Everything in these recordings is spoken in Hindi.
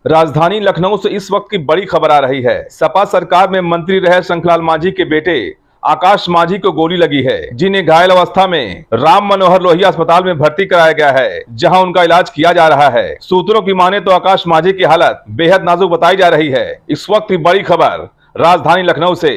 राजधानी लखनऊ से इस वक्त की बड़ी खबर आ रही है। सपा सरकार में मंत्री रहे शंखलाल मांझी के बेटे आकाश मांझी को गोली लगी है, जिन्हें घायल अवस्था में राम मनोहर लोहिया अस्पताल में भर्ती कराया गया है, जहां उनका इलाज किया जा रहा है। सूत्रों की माने तो आकाश मांझी की हालत बेहद नाजुक बताई जा रही है। इस वक्त की बड़ी खबर राजधानी लखनऊ से।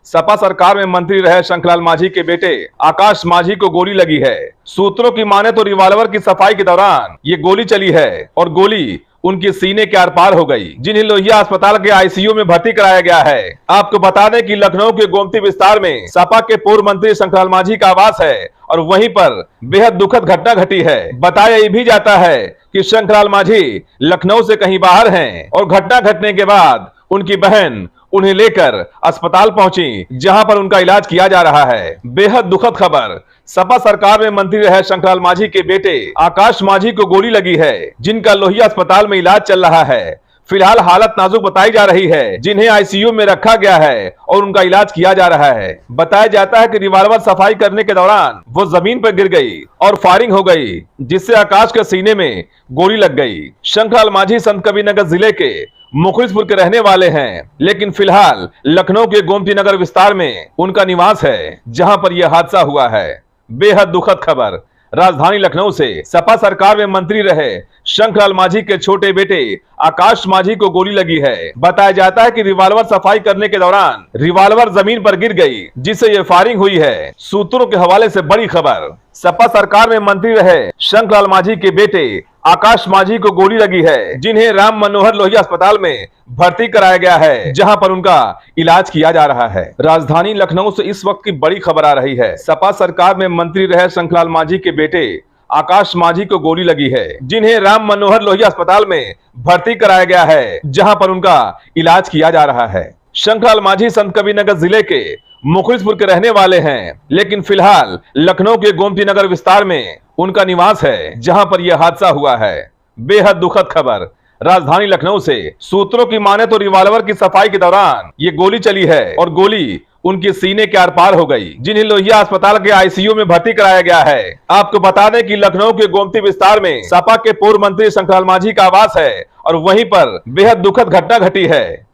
सपा सरकार में मंत्री रहे शंखलाल मांझी के बेटे आकाश मांझी को गोली लगी है। सूत्रों की माने तो रिवॉल्वर की सफाई के दौरान ये गोली चली है और गोली उनके सीने के आर पार हो गई, जिन्हें लोहिया अस्पताल के आईसीयू में भर्ती कराया गया है। आपको बता दें कि लखनऊ के गोमती विस्तार में सपा के पूर्व मंत्री शंखलाल मांझी का आवास है और वहीं पर बेहद दुखद घटना घटी है। बताया ये भी जाता है कि शंखलाल मांझी लखनऊ से कहीं बाहर हैं और घटना घटने के बाद उनकी बहन उन्हें लेकर अस्पताल पहुंची, जहां पर उनका इलाज किया जा रहा है। बेहद दुखद खबर, सपा सरकार में मंत्री रहे शंखलाल मांझी के बेटे आकाश मांझी को गोली लगी है, जिनका लोहिया अस्पताल में इलाज चल रहा है। फिलहाल हालत नाजुक बताई जा रही है, जिन्हें आईसीयू में रखा गया है और उनका इलाज किया जा रहा है। बताया जाता है कि रिवॉल्वर सफाई करने के दौरान वो जमीन पर गिर गई और फायरिंग हो गई, जिससे आकाश के सीने में गोली लग गई। शंखलाल मांझी संतकबीरनगर जिले के मुखलिसपुर के रहने वाले हैं, लेकिन फिलहाल लखनऊ के गोमती नगर विस्तार में उनका निवास है, जहां पर यह हादसा हुआ है। बेहद दुखद खबर राजधानी लखनऊ से। सपा सरकार में मंत्री रहे शंखलाल मांझी के छोटे बेटे आकाश मांझी को गोली लगी है। बताया जाता है कि रिवॉल्वर सफाई करने के दौरान रिवॉल्वर जमीन पर गिर गई, जिससे ये फायरिंग हुई है। सूत्रों के हवाले से बड़ी खबर, सपा सरकार में मंत्री रहे शंखलाल मांझी के बेटे आकाश मांझी को गोली लगी है, जिन्हें राम मनोहर लोहिया अस्पताल में भर्ती कराया गया है, जहां पर उनका इलाज किया जा रहा है। राजधानी लखनऊ से इस वक्त की बड़ी खबर आ रही है। सपा सरकार में मंत्री रहे शंखलाल मांझी के बेटे आकाश मांझी को गोली लगी है, जिन्हें राम मनोहर लोहिया अस्पताल में भर्ती कराया गया है, जहां पर उनका इलाज किया जा रहा है। शंखलाल मांझी संतकबीरनगर जिले के मुखलिसपुर के रहने वाले हैं, लेकिन फिलहाल लखनऊ के गोमती नगर विस्तार में उनका निवास है, जहां पर यह हादसा हुआ है। बेहद दुखद खबर राजधानी लखनऊ से। सूत्रों की माने तो रिवॉल्वर की सफाई के दौरान ये गोली चली है और गोली उनके सीने के आर पार हो गई, जिन्हें लोहिया अस्पताल के आईसीयू में भर्ती कराया गया है। आपको बता दें कि लखनऊ के गोमती विस्तार में सपा के पूर्व मंत्री शंखलाल मांझी का आवास है और वहीं पर बेहद दुखद घटना घटी है।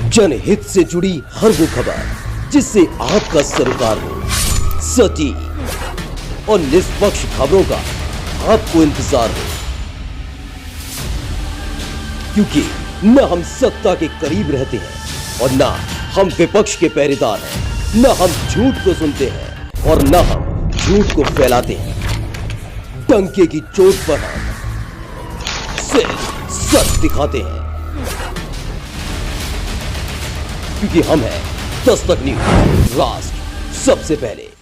जनहित से जुड़ी हर वो खबर जिससे आपका सरोकार हो, सटीक और निष्पक्ष खबरों का आपको इंतजार हो, क्योंकि न हम सत्ता के करीब रहते हैं और न हम विपक्ष के पहरेदार हैं, न हम झूठ को सुनते हैं और न हम झूठ को फैलाते हैं। डंके की चोट पर हम सिर्फ सच दिखाते हैं, क्योंकि हम हैं दस्तक न्यूज, राष्ट्र सबसे पहले।